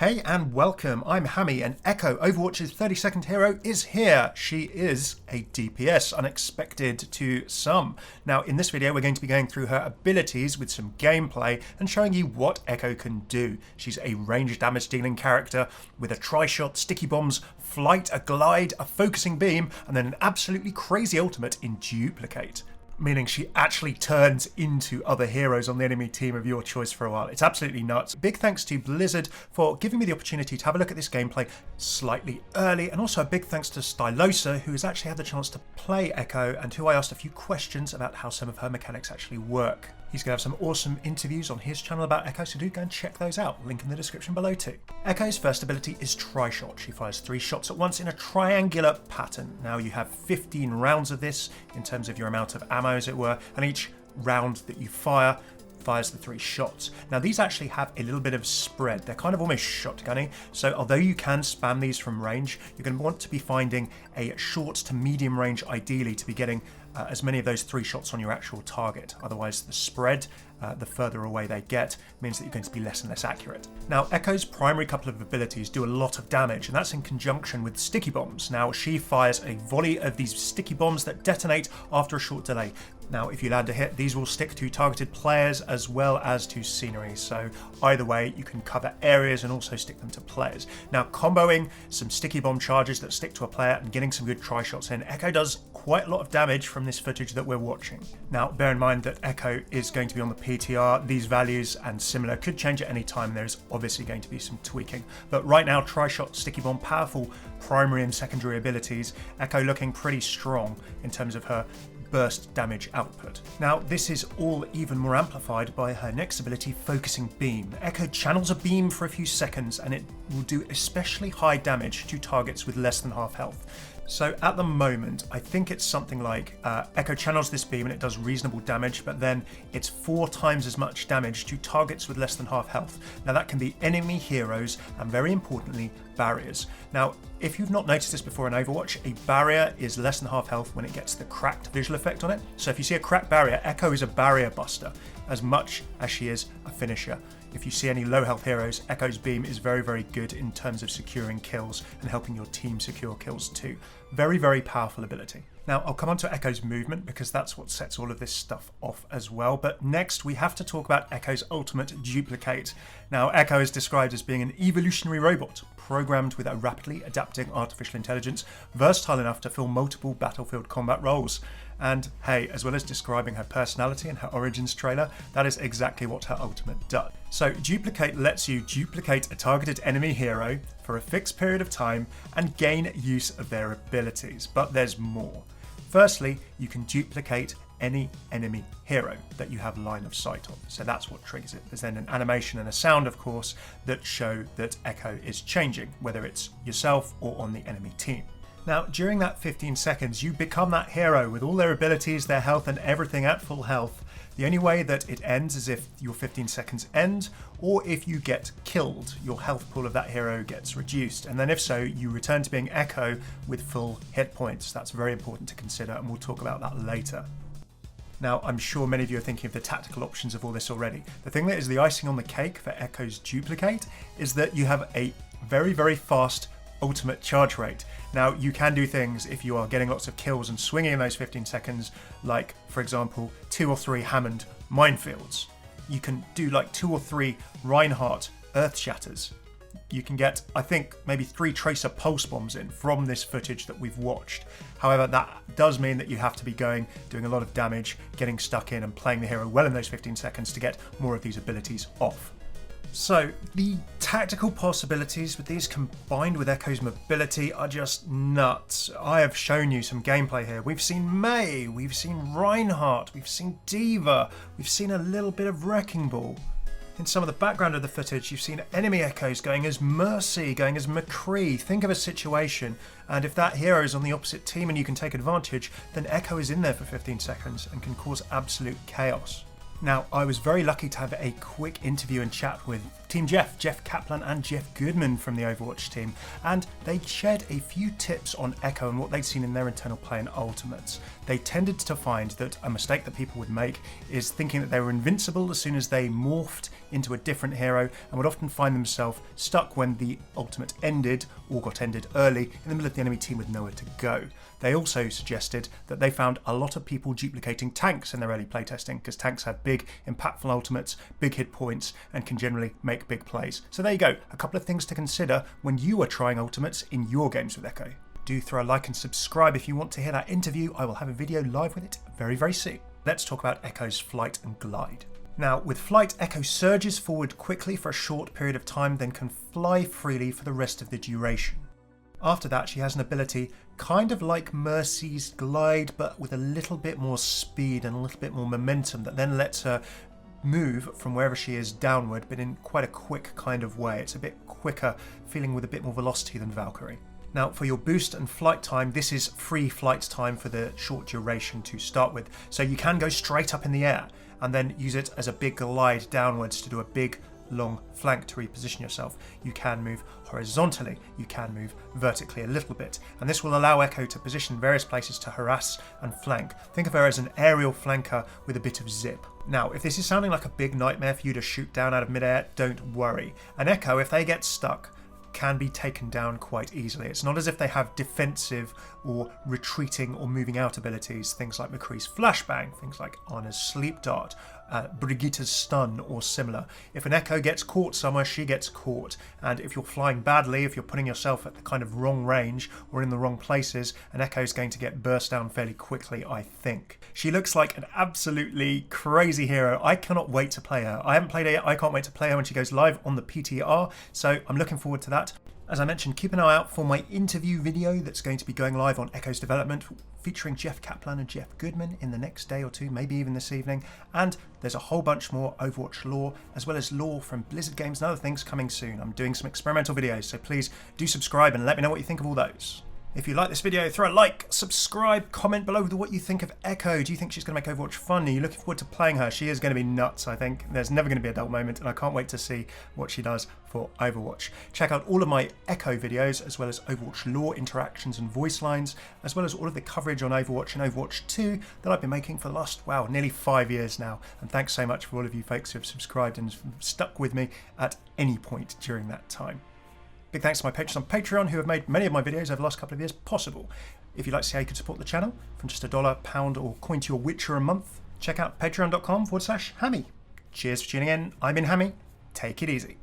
Hey and welcome, I'm Hammeh and Echo, Overwatch's 32nd hero, is here. She is a DPS, unexpected to some. Now in this video we're going to be going through her abilities with some gameplay and showing you what Echo can do. She's a range damage dealing character with a tri-shot, sticky bombs, flight, a glide, a focusing beam, and then an absolutely crazy ultimate in duplicate. Meaning she actually turns into other heroes on the enemy team of your choice for a while. It's absolutely nuts. Big thanks to Blizzard for giving me the opportunity to have a look at this gameplay slightly early, and also a big thanks to Stylosa, who has actually had the chance to play Echo and who I asked a few questions about how some of her mechanics actually work. He's going to have some awesome interviews on his channel about Echo, so do go and check those out. Link in the description below too. Echo's first ability is Tri-Shot. She fires 3 shots at once in a triangular pattern. Now you have 15 rounds of this in terms of your amount of ammo, as it were, and each round that you fires the 3 shots. Now these actually have a little bit of spread. They're kind of almost shotgunny, so although you can spam these from range, you're going to want to be finding a short to medium range ideally to be getting as many of those 3 shots on your actual target. Otherwise the spread, the further away they get, means that you're going to be less and less accurate. Now Echo's primary couple of abilities do a lot of damage, and that's in conjunction with sticky bombs. Now she fires a volley of these sticky bombs that detonate after a short delay. Now if you land a hit, these will stick to targeted players as well as to scenery, so either way you can cover areas and also stick them to players. Now comboing some sticky bomb charges that stick to a player and getting some good tri-shots in, Echo does quite a lot of damage from this footage that we're watching. Now bear in mind that Echo is going to be on the PTR. These values and similar could change at any time. There's obviously going to be some tweaking, but right now tri-shot, sticky bomb, powerful primary and secondary abilities. Echo looking pretty strong in terms of her burst damage output. Now this is all even more amplified by her next ability, Focusing Beam. Echo channels a beam for a few seconds and it will do especially high damage to targets with less than half health. So at the moment, I think it's something like Echo channels this beam and it does reasonable damage, but then it's 4 times as much damage to targets with less than half health. Now that can be enemy heroes and very importantly, barriers. Now, if you've not noticed this before in Overwatch, a barrier is less than half health when it gets the cracked visual effect on it. So if you see a cracked barrier, Echo is a barrier buster as much as she is a finisher. If you see any low health heroes, Echo's beam is very, very good in terms of securing kills and helping your team secure kills too. Very, very powerful ability. Now I'll come on to Echo's movement because that's what sets all of this stuff off as well. But next we have to talk about Echo's ultimate, Duplicate. Now Echo is described as being an evolutionary robot programmed with a rapidly adapting artificial intelligence, versatile enough to fill multiple battlefield combat roles. And hey, as well as describing her personality and her origins trailer, that is exactly what her ultimate does. So Duplicate lets you duplicate a targeted enemy hero for a fixed period of time and gain use of their abilities. But there's more. Firstly, you can duplicate any enemy hero that you have line of sight on. So that's what triggers it. There's then an animation and a sound, of course, that show that Echo is changing, whether it's yourself or on the enemy team. Now, during that 15 seconds, you become that hero with all their abilities, their health, and everything at full health. The only way that it ends is if your 15 seconds end, or if you get killed, your health pool of that hero gets reduced. And then if so, you return to being Echo with full hit points. That's very important to consider, and we'll talk about that later. Now, I'm sure many of you are thinking of the tactical options of all this already. The thing that is the icing on the cake for Echo's Duplicate is that you have a very, very fast ultimate charge rate. Now you can do things if you are getting lots of kills and swinging in those 15 seconds, like for example 2 or 3 Hammond minefields. You can do like 2 or 3 Reinhardt earth shatters. You can get, I think, maybe 3 tracer pulse bombs in from this footage that we've watched. However, that does mean that you have to be doing a lot of damage, getting stuck in and playing the hero well in those 15 seconds to get more of these abilities off. So the tactical possibilities with these combined with Echo's mobility are just nuts. I have shown you some gameplay here. We've seen Mei, we've seen Reinhardt, we've seen Diva, we've seen a little bit of Wrecking Ball. In some of the background of the footage, you've seen enemy Echoes going as Mercy, going as McCree. Think of a situation, and if that hero is on the opposite team and you can take advantage, then Echo is in there for 15 seconds and can cause absolute chaos. Now, I was very lucky to have a quick interview and chat with Team Jeff Kaplan and Jeff Goodman from the Overwatch team, and they shared a few tips on Echo and what they'd seen in their internal play in Ultimates. They tended to find that a mistake that people would make is thinking that they were invincible as soon as they morphed into a different hero, and would often find themselves stuck when the ultimate ended or got ended early in the middle of the enemy team with nowhere to go. They also suggested that they found a lot of people duplicating tanks in their early playtesting, because tanks have big, impactful ultimates, big hit points, and can generally make big plays. So there you go, a couple of things to consider when you are trying ultimates in your games with Echo. Do throw a like and subscribe if you want to hear that interview. I will have a video live with it very, very soon. Let's talk about Echo's flight and glide. Now, with flight, Echo surges forward quickly for a short period of time, then can fly freely for the rest of the duration. After that, she has an ability kind of like Mercy's glide, but with a little bit more speed and a little bit more momentum, that then lets her move from wherever she is downward, but in quite a quick kind of way. It's a bit quicker, feeling with a bit more velocity than Valkyrie. Now, for your boost and flight time, this is free flight time for the short duration to start with. So you can go straight up in the air and then use it as a big glide downwards to do a big long flank to reposition yourself. You can move horizontally, you can move vertically a little bit, and this will allow Echo to position various places to harass and flank. Think of her as an aerial flanker with a bit of zip. Now, if this is sounding like a big nightmare for you to shoot down out of midair, don't worry. An Echo, if they get stuck, can be taken down quite easily. It's not as if they have defensive or retreating or moving out abilities, things like McCree's Flashbang, things like Anna's Sleep Dart, Brigitte's Stun or similar. If an Echo gets caught somewhere, she gets caught, and if you're flying badly, if you're putting yourself at the kind of wrong range or in the wrong places, an Echo is going to get burst down fairly quickly, I think. She looks like an absolutely crazy hero. I cannot wait to play her. I haven't played her yet. I can't wait to play her when she goes live on the PTR, so I'm looking forward to that. As I mentioned, keep an eye out for my interview video that's going to be going live on Echo's development, featuring Jeff Kaplan and Jeff Goodman in the next day or two, maybe even this evening. And there's a whole bunch more Overwatch lore, as well as lore from Blizzard games and other things coming soon. I'm doing some experimental videos, so please do subscribe and let me know what you think of all those. If you like this video, throw a like, subscribe, comment below with what you think of Echo. Do you think she's going to make Overwatch fun? Are you looking forward to playing her? She is going to be nuts, I think. There's never going to be a dull moment, and I can't wait to see what she does for Overwatch. Check out all of my Echo videos, as well as Overwatch lore, interactions, and voice lines, as well as all of the coverage on Overwatch and Overwatch 2 that I've been making for the last, wow, nearly 5 years now. And thanks so much for all of you folks who have subscribed and stuck with me at any point during that time. Big thanks to my patrons on Patreon who have made many of my videos over the last couple of years possible. If you'd like to see how you can support the channel from just $1, pound, or coin to your Witcher a month, check out patreon.com/Hammeh. Cheers for tuning in. I've been Hammeh. Take it easy.